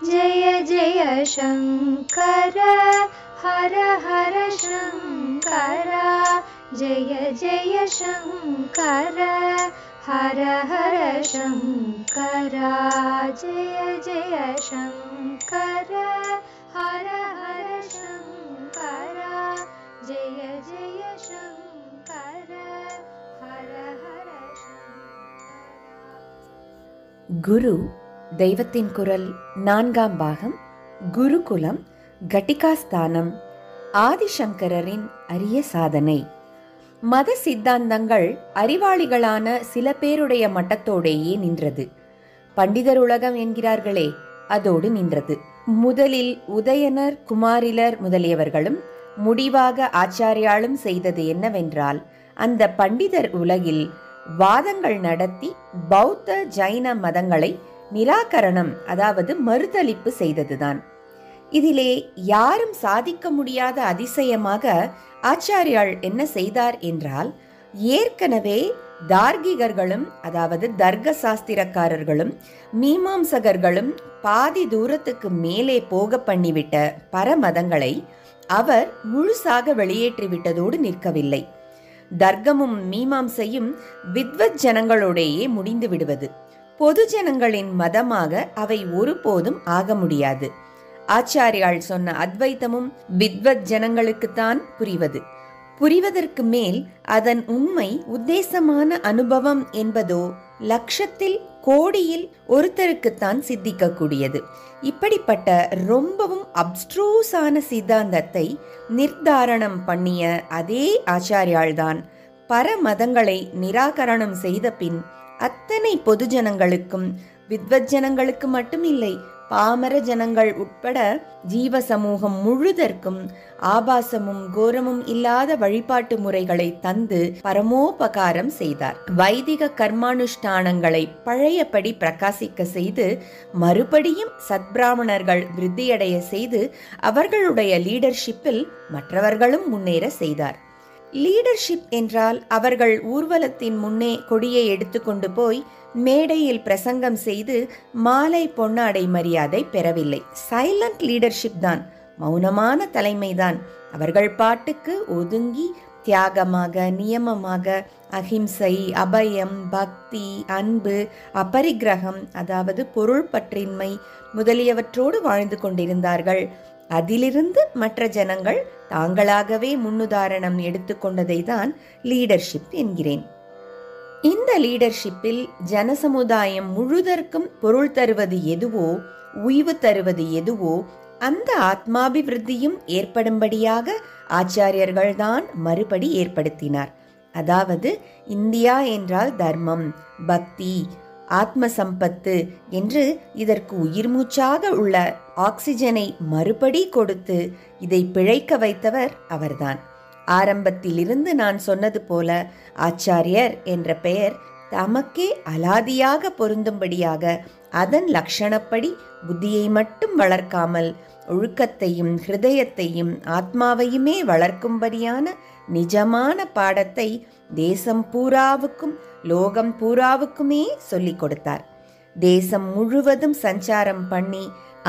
जय जय शङ्कर हर हर शङ्कर जय जय शङ्कर हर हर शङ्कर जय जय शङ्कर हर हर शङ्कर जय जय शङ्कर हर हर शङ्कर। குரு தெய்வத்தின் குரல் 4ஆம் பாகம். குருகுலம் கட்டிகாஸ்தானம். ஆதிசங்கரரின் அரிய சாதனை. மத சித்தாந்தங்கள் அறிவாளிகளான சில பேருடைய மட்டத்தோடேயே நின்றது. பண்டிதர் உலகம் என்கிறார்களே, அதோடு நின்றது. முதலில் உதயனர், குமாரிலர் முதலியவர்களும் முடிவாக ஆச்சாரியாலும் செய்தது என்னவென்றால், அந்த பண்டிதர் உலகில் வாதங்கள் நடத்தி பௌத்த ஜைன மதங்களை நிராகரணம், அதாவது மறுதலிப்பு செய்ததுதான். இதிலே யாரும் சாதிக்க முடியாத அதிசயமாக ஆச்சாரியால் என்ன செய்தார் என்றால், ஏற்கனவே தார்கிகர்களும், அதாவது தர்க்க சாஸ்திரக்காரர்களும் மீமாம்சகர்களும் பாதி தூரத்துக்கு மேலே போக பண்ணிவிட்ட பரமதங்களை அவர் முழுசாக வெளியேற்றிவிட்டதோடு நிற்கவில்லை. தர்க்கமும் மீமாம்சையும் வித்வத் ஜனங்களோடையே முடிந்து விடுவது. பொது ஜனங்களின் மதமாக அவை ஒருபோதும் ஆக முடியாது. ஆச்சாரியால் சொன்ன அத்வைத்தமும் வித்வத் ஜனங்களுக்குத்தான் புரிவது. புரிவதற்கு மேல் அதன் உண்மை உத்தேசமான அனுபவம் என்பதோ லட்சத்தில் கோடியில் ஒருத்தருக்குத்தான் சித்திக்கக்கூடியது. இப்படிப்பட்ட ரொம்பவும் அப்ஸ்ட்ரூஸான சித்தாந்தத்தை நிர்தாரணம் பண்ணிய அதே ஆச்சாரியால்தான் பரமதங்களை நிராகரணம் செய்த பின் அத்தனை பொது ஜனங்களுக்கும், வித்வத் ஜனங்களுக்கு மட்டுமில்லை, பாமர ஜனங்கள் உட்பட ஜீவ சமூகம் முழுதற்கும் ஆபாசமும் கோரமும் இல்லாத வழிபாட்டு முறைகளை தந்து பரமோபகாரம் செய்தார். வைதிக கர்மானுஷ்டானங்களை பழையபடி பிரகாசிக்க செய்து, மறுபடியும் சத்பிராமணர்கள் விருத்தியடைய செய்து, அவர்களுடைய லீடர்ஷிப்பில் மற்றவர்களும் முன்னேற செய்தார். லீடர்ஷிப் என்றால் அவர்கள் ஊர்வலத்தின் முன்னே கொடியை எடுத்துக்கொண்டு போய் மேடையில் பிரசங்கம் செய்து மாலை பொன்னாடை மரியாதை பெறவில்லை. சைலண்ட் லீடர்ஷிப் தான், மௌனமான தலைமைதான். அவர்கள் பாட்டுக்கு ஒதுங்கி தியாகமாக, நியமமாக, அஹிம்சை, அபயம், பக்தி, அன்பு, அபரிக்கிரகம், அதாவது பொருள் பற்றின்மை முதலியவற்றோடு வாழ்ந்து கொண்டிருந்தார்கள். அதிலிருந்து மற்ற ஜனங்கள் தாங்களாகவே முன்னுதாரணம் எடுத்துக்கொண்டதை தான் லீடர்ஷிப் என்கிறேன். இந்த லீடர்ஷிப்பில் ஜனசமுதாயம் முழுதற்கும் பொருள் தருவது எதுவோ, உய்வு தருவது எதுவோ, அந்த ஆத்மாபிவிருத்தியும் ஏற்படும்படியாக ஆச்சாரியர்கள்தான் மறுபடி ஏற்படுத்தினார். அதாவது இந்தியா என்றால் தர்மம், பக்தி, ஆத்ம சம்பத்து என்று இதற்கு உயிர் மூச்சாக உள்ள ஆக்சிஜனை மறுபடி கொடுத்து இதை பிழைக்க வைத்தவர் அவர்தான். ஆரம்பத்திலிருந்து நான் சொன்னது போல ஆச்சாரியர் என்ற பெயர் தமக்கே அலாதியாக பொருந்தும்படியாக அதன் லட்சணப்படி புத்தியை மட்டும் வளர்க்காமல் ஒழுக்கத்தையும் ஹிருதயத்தையும் ஆத்மாவையுமே வளர்க்கும்படியான நிஜமான பாடத்தை தேசம் பூராவுக்கும் லோகம் பூராவுக்குமே சொல்லிக் கொடுத்தார். தேசம் முழுவதும் சஞ்சாரம் பண்ணி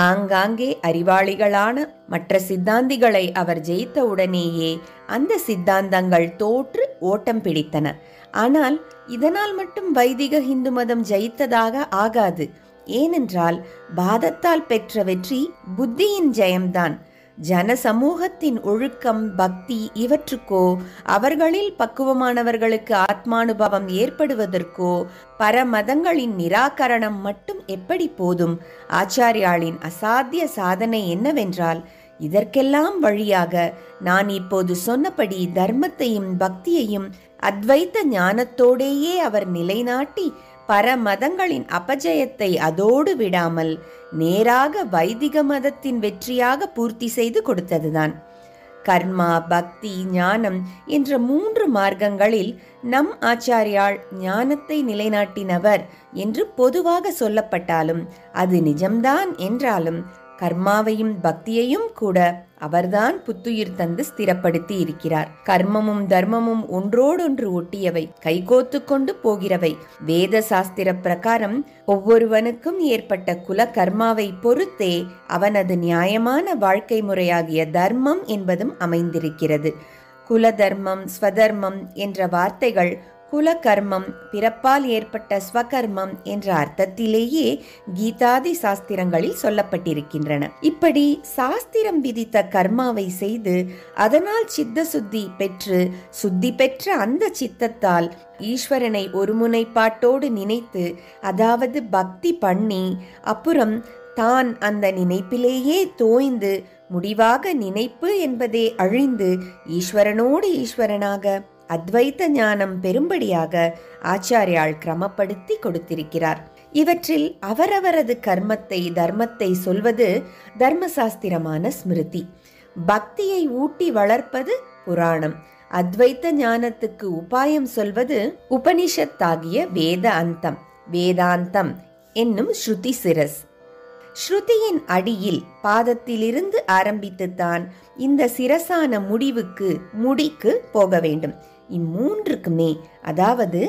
ஆங்காங்கே அறிவாளிகளான மற்ற சித்தாந்திகளை அவர் ஜெயித்த உடனேயே அந்த சித்தாந்தங்கள் தோற்று ஓட்டம் பிடித்தன. ஆனால் இதனால் மட்டும் வைதிக இந்து மதம் ஜெயித்ததாக ஆகாது. ஏனென்றால் பாதத்தால் பெற்ற வெற்றி புத்தியின் ஜெயம்தான். ஜன சமூகத்தின் ஒழுக்கம், பக்தி இவற்றுக்கோ, அவர்களில் பக்குவமானவர்களுக்கு ஆத்மானுபவம் ஏற்படுவதற்கோ பரமதங்களின் நிராகரணம் மட்டும் எப்படி போதும்? ஆச்சாரியாளின் அசாத்திய சாதனை என்னவென்றால், இதற்கெல்லாம் வழியாக நான் இப்போது சொன்னபடி தர்மத்தையும் பக்தியையும் அத்வைத்த ஞானத்தோடேயே அவர் நிலைநாட்டி பரமதங்களின் அபஜயத்தை அதோடு விடாமல் நேராக வைதிக மதத்தின் வெற்றியாக பூர்த்தி செய்து கொடுத்ததுதான். கர்மா, பக்தி, ஞானம் என்ற 3 மார்க்கங்களில் நம் ஆச்சாரியால் ஞானத்தை நிலைநாட்டினவர் என்று பொதுவாக சொல்லப்பட்டாலும் அது நிஜம்தான் என்றாலும் கர்மாவையும் பக்தியையும் கூட அவர்தான் புத்துயிர் தந்து ஸ்திரப்படுத்தி இருக்கிறார். கர்மமும் தர்மமும் ஒன்றோடொன்று ஒட்டியவை, கைகோத்து கொண்டு போகிறவை. வேத சாஸ்திர பிரகாரம் ஒவ்வொருவனுக்கும் ஏற்பட்ட குல கர்மாவை பொறுத்தே அவனது நியாயமான வாழ்க்கை முறையாகிய தர்மம் என்பதும் அமைந்திருக்கிறது. குல தர்மம், ஸ்வதர்மம் என்ற வார்த்தைகள் குல கர்மம், பிறப்பால் ஏற்பட்ட ஸ்வகர்மம் என்ற அர்த்தத்திலேயே கீதாதி சாஸ்திரங்களில் சொல்லப்பட்டிருக்கின்றன. இப்படி சாஸ்திரம் விதித்த கர்மாவை செய்து அதனால் சித்த சுத்தி பெற்று சுத்தி பெற்ற அந்த சித்தத்தால் ஈஸ்வரனை ஒருமுனைப்பாட்டோடு நினைத்து, அதாவது பக்தி பண்ணி, அப்புறம் தான் அந்த நினைப்பிலேயே தோய்ந்து முடிவாக நினைப்பு என்பதே அழிந்து ஈஸ்வரனோடு ஈஸ்வரனாக அத்வைத்த ஞானம் பெரும்படியாக ஆச்சாரியால் கிரமப்படுத்தி கொடுத்திருக்கிறார். இவற்றில் அவரவரது கர்மத்தை தர்மத்தை சொல்வது தர்மசாஸ்திரமான ஸ்மிருதி. பக்தியை ஊட்டி வளர்ப்பது புராணம். அத்வைத்த ஞானத்துக்கு உபாயம் சொல்வது உபனிஷத்தாகிய வேதாந்தம் என்னும் ஸ்ருதி சிரஸ். ஸ்ருதியின் அடியில் பாதத்திலிருந்து ஆரம்பித்துத்தான் இந்த சிரசான முடிக்கு போக வேண்டும். இம்மூன்றுக்குமே, அதாவது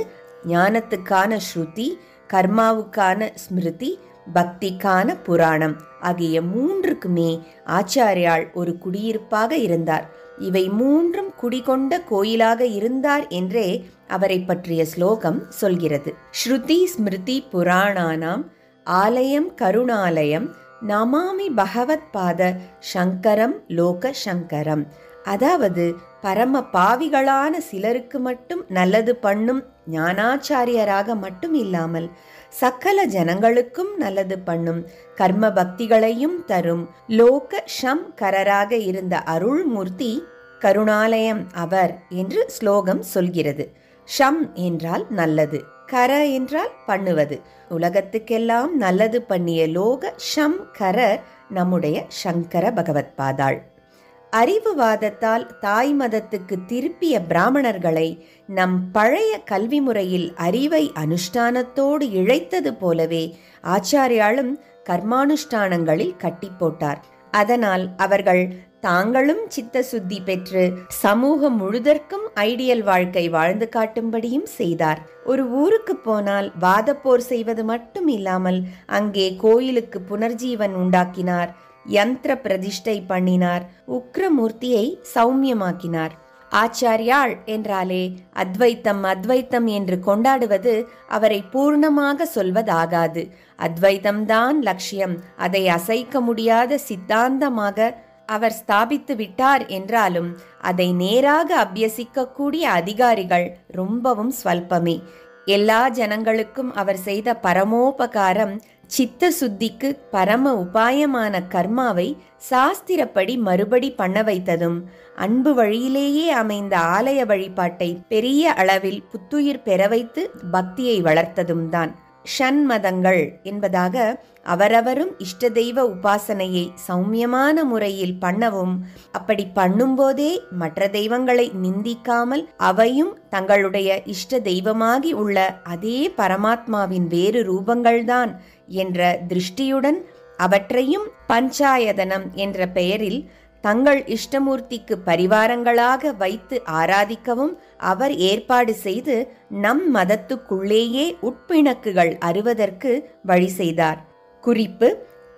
ஞானத்துக்கான ஸ்ருதி, கர்மாவுக்கான ஸ்மிருதி, பக்திக்கான புராணம் ஆகிய மூன்றுக்குமே ஆச்சாரியால் ஒரு குடியிருப்பாக இருந்தார். இவை மூன்றும் குடிகொண்ட கோயிலாக இருந்தார் என்றே அவரை பற்றிய ஸ்லோகம் சொல்கிறது. ஸ்ருதி ஸ்மிருதி புராணானாம் ஆலயம் கருணாலயம் நமாமி பகவத் பாத சங்கரம் லோக சங்கரம். அதாவது பரம பாவிகளான சிலருக்கு மட்டும் நல்லது பண்ணும் ஞானாச்சாரியராக மட்டும் இல்லாமல் சகல ஜனங்களுக்கும் நல்லது பண்ணும் கர்ம பக்திகளையும் தரும் லோக சங்கரராக இருந்த அருள்மூர்த்தி கருணாலயம் அவர் என்று ஸ்லோகம் சொல்கிறது. ஷம் என்றால் நல்லது, கர என்றால் பண்ணுவது. உலகத்துக்கெல்லாம் நல்லது பண்ணிய லோக சங்கரர் நம்முடைய சங்கர பகவத் பாதாள். அறிவுவாதத்தால் தாய் மதத்துக்கு திருப்பிய பிராமணர்களை நம் பழைய கல்வி முறையில் அறிவை அனுஷ்டானத்தோடு இழைத்தது போலவே ஆச்சாரியாலும் கர்மானுஷ்டானங்களில் கட்டி போட்டார். அதனால் அவர்கள் தாங்களும் சித்த சுத்தி பெற்று சமூகம் முழுதற்கும் ஐடியல் வாழ்க்கை வாழ்ந்து காட்டும்படியும் செய்தார். ஒரு ஊருக்கு போனால் வாதப்போர் செய்வது மட்டும் இல்லாமல் அங்கே கோயிலுக்கு புனர்ஜீவன் உண்டாக்கினார், யந்திர பிரதிஷ்டை பண்ணினார், உக்ரமூர்த்தியை சௌமியமாக்கினார். ஆச்சாரியாள் என்றாலே அத்வைத்தம் என்று கொண்டாடுவது அவரை பூர்ணமாக சொல்வதாகாது. அத்வைத்தம்தான் லட்சியம், அதை அசைக்க முடியாத சித்தாந்தமாக அவர் ஸ்தாபித்து விட்டார் என்றாலும் அதை நேராக அபியசிக்கக்கூடிய அதிகாரிகள் ரொம்பவும் ஸ்வல்பமே. எல்லா ஜனங்களுக்கும் அவர் செய்த பரமோபகாரம் சித்த சுத்திக்கு பரம உபாயமான கர்மாவை சாஸ்திரப்படி மறுபடி பண்ண வைத்ததும், அன்பு வழியிலேயே அமைந்த ஆலய வழிபாட்டை பெரிய அளவில் புத்துயிர் பெற வைத்து பக்தியை வளர்த்ததும் தான். ஷண்மதங்கள் என்பதாக அவரவரும் இஷ்ட தெய்வ உபாசனையை சௌமியமான முறையில் பண்ணவும், அப்படி பண்ணும்போதே மற்ற தெய்வங்களை நிந்திக்காமல் அவையும் தங்களுடைய இஷ்ட தெய்வமாகி உள்ள அதே பரமாத்மாவின் வேறு ரூபங்கள்தான் என்ற திருஷ்டியுடன் அவற்றையும் பஞ்சாயதனம் என்ற பெயரில் தங்கள் இஷ்டமூர்த்திக்கு பரிவாரங்களாக வைத்து ஆராதிக்கவும் அவர் ஏற்பாடு செய்து நம் மதத்துக்குள்ளேயே உட்பிணக்குகள் அறுவதற்கு வழி செய்தார். குறிப்பு: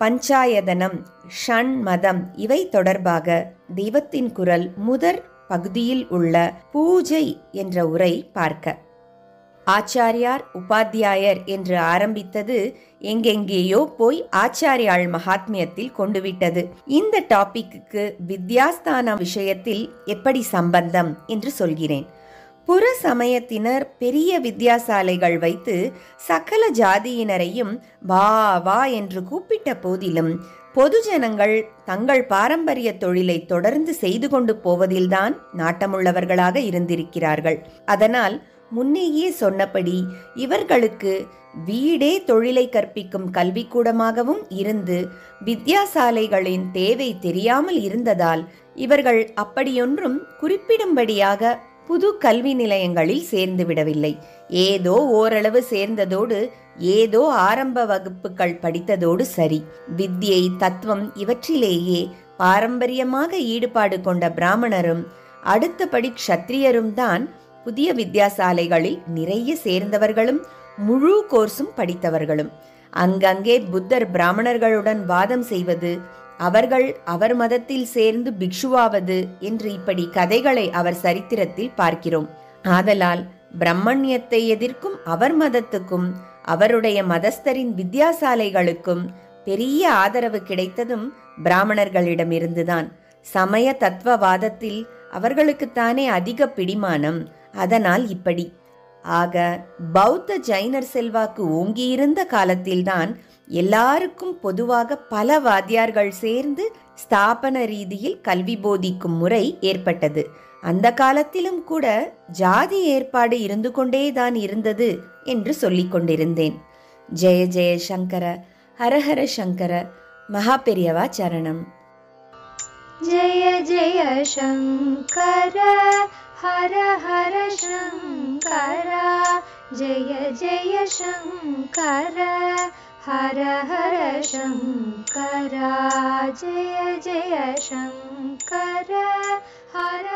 பஞ்சாயதனம், ஷண்மதம் இவை தொடர்பாக தெய்வத்தின் குரல் முதற் பகுதியில் உள்ள பூஜை என்ற உரை பார்க்க. ஆச்சாரியார் உபாத்தியாயர் என்று ஆரம்பித்தது எங்கெங்கேயோ போய் ஆச்சாரியாள் மகாத்மியத்தில் கொண்டுவிட்டது. இந்த டாபிக்கு வித்யாஸ்தான விஷயத்தில் எப்படி சம்பந்தம் என்று சொல்கிறேன். புற சமயத்தினர் பெரிய வித்யாசாலைகள் வைத்து சகல ஜாதியினரையும் வா வா என்று கூப்பிட்ட போதிலும் பொதுஜனங்கள் தங்கள் பாரம்பரிய தொழிலை தொடர்ந்து செய்து கொண்டு போவதில்தான் நாட்டமுள்ளவர்களாக இருந்திருக்கிறார்கள். அதனால் முன்னேயே சொன்னபடி இவர்களுக்கு வீடே தொழிலை கற்பிக்கும் கல்விக்கூடமாகவும் இருந்து வித்யாசாலைகளின் தேவை தெரியாமல் இருந்ததால் இவர்கள் அப்படியொன்றும் குறிப்பிடும்படியாக புது கல்வி நிலையங்களில் சேர்ந்து விடவில்லை. ஏதோ ஓரளவு சேர்ந்ததோடு ஏதோ ஆரம்ப வகுப்புகள் படித்ததோடு சரி. வித்யை, தத்துவம் இவற்றிலேயே பாரம்பரியமாக ஈடுபாடு கொண்ட பிராமணரும் அடுத்தபடி க்ஷத்ரியரும் தான் புதிய வித்யாசாலைகளில் நிறைய சேர்ந்தவர்களும் முழு கோர்ஸும் படித்தவர்களும். அங்கங்கே புத்தர் பிராமணர்களுடன் வாதம் செய்வது, அவர்கள் அவர் மதத்தில் சேர்ந்து பிக்ஷுவாவது என்று இப்படி கதைகளை அவர் சரித்திரத்தில் பார்க்கிறோம். ஆதலால் பிரம்மண்யத்தை எதிர்க்கும் அவர் மதத்துக்கும் அவருடைய மதஸ்தரின் வித்யாசாலைகளுக்கும் பெரிய ஆதரவு கிடைத்ததும் பிராமணர்களிடமிருந்துதான். சமய தத்துவவாதத்தில் அவர்களுக்குத்தானே அதிக பிடிமானம். அதனால் இப்படி. ஆக பௌத்த ஜைனர் செல்வாக்கு ஓங்கியிருந்த காலத்தில்தான் எல்லாருக்கும் பொதுவாக பல வாத்தியார்கள் சேர்ந்து ஸ்தாபன ரீதியில் கல்வி போதிக்கும் முறை ஏற்பட்டது. அந்த காலத்திலும் கூட ஜாதி ஏற்பாடு இருந்து கொண்டேதான் இருந்தது என்று சொல்லிக் கொண்டிருந்தேன். ஜெய ஜெய சங்கர, ஹரஹர சங்கர, மகா பெரியவா சரணம். ஜெய ஜெய சங்கர, ஹர ஹர சங்கர, ஜெய ஜெய சங்கர, ஹர ஹர சங்கர, ஜெய ஜெய சங்கர, ஹர